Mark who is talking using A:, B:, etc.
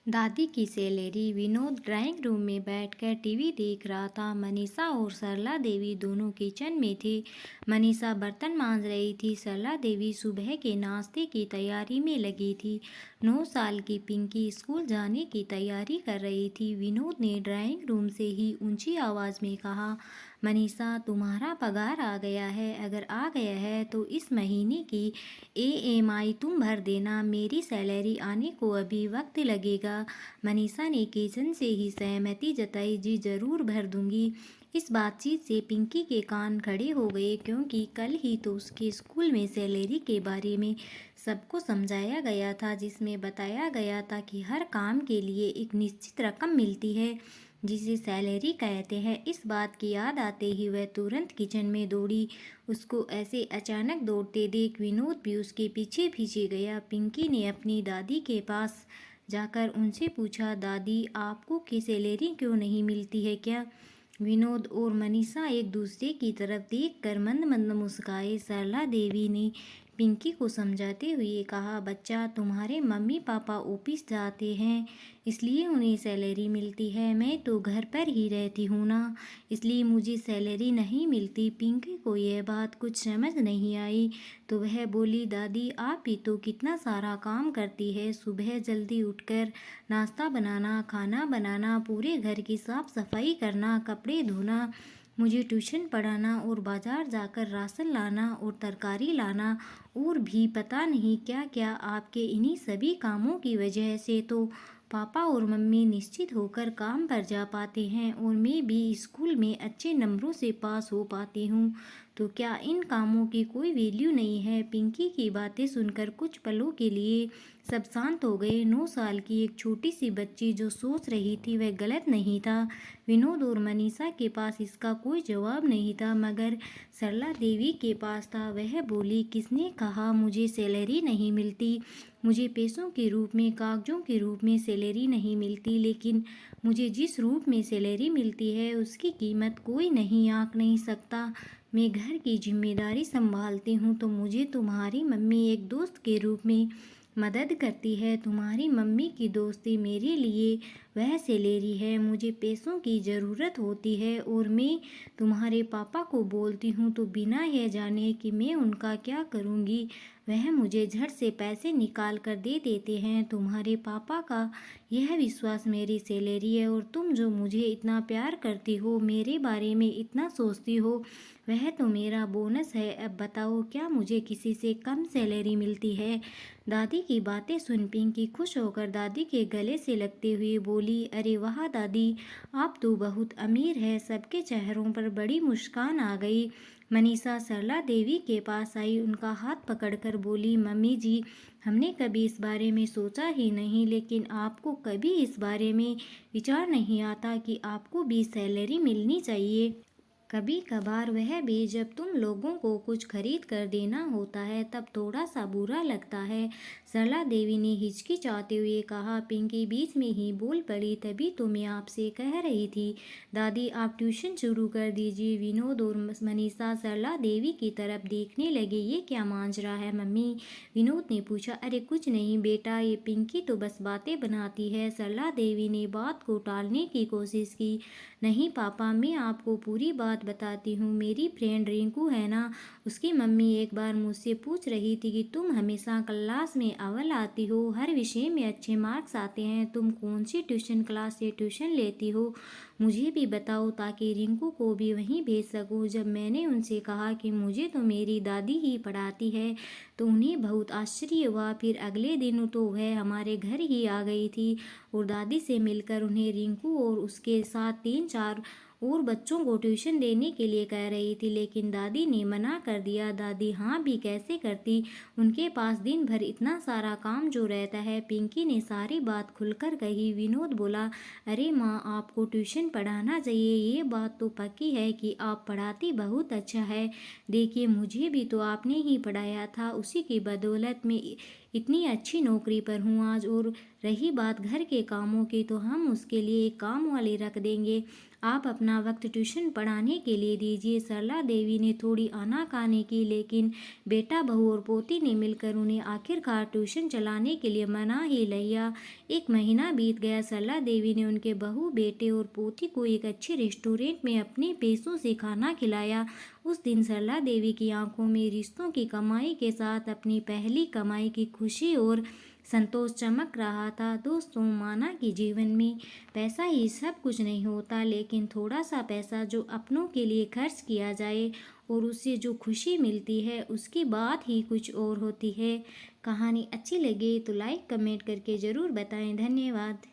A: दादी की salary. Vinod drawing room में बैठकर टीवी देख रहा था। मनीषा और सरला देवी दोनों किचन में थे। मनीषा बर्तन मांज रही थी। सरला देवी सुबह के नाश्ते की तैयारी में लगी थी। 9 साल की पिंकी स्कूल जाने की तैयारी कर रही थी। विनोद ने ड्राइंग रूम से ही ऊंची आवाज़ में कहा, मनीषा, तुम्हारा पगार आ गया है। अगर आ गया है तो इस महीने की EMI तुम भर देना। मेरी सैलरी आने को अभी वक्त लगेगा। मनीषा ने किचन से ही सहमति जताई। जी जरूर भर दूंगी। इस बातचीत से पिंकी के कान खड़े हो गए, क्योंकि कल ही तो उसके स्कूल में सैलरी के बारे में सबको समझाया गया था, जिसमें बताया गया था कि हर काम के लिए एक निश्चित रकम मिलती है, जिसे सैलरी कहते हैं। इस बात की याद आते ही वह तुरंत किचन में दौड़ी। उसको ऐसे अचानक दौड़ते देख विनोद भी उसके पीछे पीछे गया। पिंकी ने अपनी दादी के पास जाकर उनसे पूछा, दादी, आपको की सैलरी क्यों नहीं मिलती है क्या? विनोद और मनीषा एक दूसरे की तरफ देखकर मंद मंद मुस्काए। सरला देवी ने पिंकी को समझाते हुए कहा, बच्चा, तुम्हारे मम्मी पापा ऑफिस जाते हैं, इसलिए उन्हें सैलरी मिलती है। मैं तो घर पर ही रहती हूँ ना, इसलिए मुझे सैलरी नहीं मिलती। पिंकी को यह बात कुछ समझ नहीं आई, तो वह बोली, दादी, आप भी तो कितना सारा काम करती है। सुबह जल्दी उठकर नाश्ता बनाना, खाना बनाना, पूरे घर की साफ सफाई करना, कपड़े धोना, मुझे ट्यूशन पढ़ाना और बाजार जाकर राशन लाना और तरकारी लाना, और भी पता नहीं क्या क्या। आपके इन्हीं सभी कामों की वजह से तो पापा और मम्मी निश्चित होकर काम पर जा पाते हैं, और मैं भी स्कूल में अच्छे नंबरों से पास हो पाती हूँ। तो क्या इन कामों की कोई वैल्यू नहीं है? पिंकी की बातें सुनकर कुछ पलों के लिए सब शांत हो गए। 9 साल की एक छोटी सी बच्ची जो सोच रही थी वह गलत नहीं था। विनोद और मनीषा के पास इसका कोई जवाब नहीं था, मगर सरला देवी के पास था। वह बोली, किसने कहा मुझे सैलरी नहीं मिलती? मुझे पैसों के रूप में, कागजों के रूप में सैलरी नहीं मिलती, लेकिन मुझे जिस रूप में सैलरी मिलती है उसकी कीमत कोई नहीं आंक नहीं सकता। मैं घर की जिम्मेदारी संभालती हूँ, तो मुझे तुम्हारी मम्मी एक दोस्त के रूप में मदद करती है। तुम्हारी मम्मी की दोस्ती मेरे लिए वह सैलरी है। मुझे पैसों की ज़रूरत होती है और मैं तुम्हारे पापा को बोलती हूँ, तो बिना यह जाने कि मैं उनका क्या करूँगी, वह मुझे झट से पैसे निकाल कर दे देते हैं। तुम्हारे पापा का यह विश्वास मेरी सैलरी है, और तुम जो मुझे इतना प्यार करती हो, मेरे बारे में इतना सोचती हो, वह तो मेरा बोनस है। अब बताओ, क्या मुझे किसी से कम सैलरी मिलती है? दादी की बातें सुन पिंकी खुश होकर दादी के गले से लगते हुए बोली, अरे वाह दादी, आप तो बहुत अमीर है। सबके चेहरों पर बड़ी मुस्कान आ गई। मनीषा सरला देवी के पास आई, उनका हाथ पकड़कर बोली, मम्मी जी, हमने कभी इस बारे में सोचा ही नहीं, लेकिन आपको कभी इस बारे में विचार नहीं आता कि आपको भी सैलरी मिलनी चाहिए? कभी कभार वह भी जब तुम लोगों को कुछ खरीद कर देना होता है, तब थोड़ा सा बुरा लगता है। सरला देवी ने हिचकिचाते हुए कहा। पिंकी बीच में ही बोल पड़ी, तभी तो मैं आपसे कह रही थी, दादी, आप ट्यूशन शुरू कर दीजिए। विनोद और मनीषा सरला देवी की तरफ देखने लगे। ये क्या मांझ रहा है मम्मी? विनोद ने पूछा। अरे कुछ नहीं बेटा, ये पिंकी तो बस बातें बनाती है। सरला देवी ने बात को टालने की कोशिश की। नहीं पापा, मैं आपको पूरी बात बताती हूँ। मेरी फ्रेंड रिंकू है ना, उसकी मम्मी एक बार मुझसे पूछ रही थी कि तुम हमेशा क्लास में अव्वल आती हो, हर विषय में अच्छे मार्क्स आते हैं, तुम कौन सी ट्यूशन क्लास से ट्यूशन लेती हो, मुझे भी बताओ, ताकि रिंकू को भी वहीं भेज सकूँ। जब मैंने उनसे कहा कि मुझे तो मेरी दादी ही पढ़ाती है, तो उन्हें बहुत आश्चर्य हुआ। फिर अगले दिन तो वह हमारे घर ही आ गई थी, और दादी से मिलकर उन्हें रिंकू और उसके साथ 3-4 और बच्चों को ट्यूशन देने के लिए कह रही थी, लेकिन दादी ने मना कर दिया। दादी हाँ भी कैसे करती, उनके पास दिन भर इतना सारा काम जो रहता है। पिंकी ने सारी बात खुलकर कही। विनोद बोला, अरे माँ, आपको ट्यूशन पढ़ाना चाहिए, ये बात तो पक्की है कि आप पढ़ाती बहुत अच्छा है। देखिए, मुझे भी तो आपने ही पढ़ाया था, उसी की बदौलत में इतनी अच्छी नौकरी पर हूँ आज, और रही बात घर के कामों की तो हम उसके लिए एक काम वाली रख देंगे। आप अपना वक्त ट्यूशन पढ़ाने के लिए दीजिए। सरला देवी ने थोड़ी आनाकानी की, लेकिन बेटा, बहू और पोती ने मिलकर उन्हें आखिरकार ट्यूशन चलाने के लिए मना ही लिया। एक महीना बीत गया। सरला देवी ने उनके बहू, बेटे और पोती को एक अच्छे रेस्टोरेंट में अपने पैसों से खाना खिलाया। उस दिन सरला देवी की आंखों में रिश्तों की कमाई के साथ अपनी पहली कमाई की खुशी और संतोष चमक रहा था। दोस्तों, माना कि जीवन में पैसा ही सब कुछ नहीं होता, लेकिन थोड़ा सा पैसा जो अपनों के लिए खर्च किया जाए और उससे जो खुशी मिलती है, उसकी बात ही कुछ और होती है। कहानी अच्छी लगे तो लाइक कमेंट करके ज़रूर बताएं। धन्यवाद।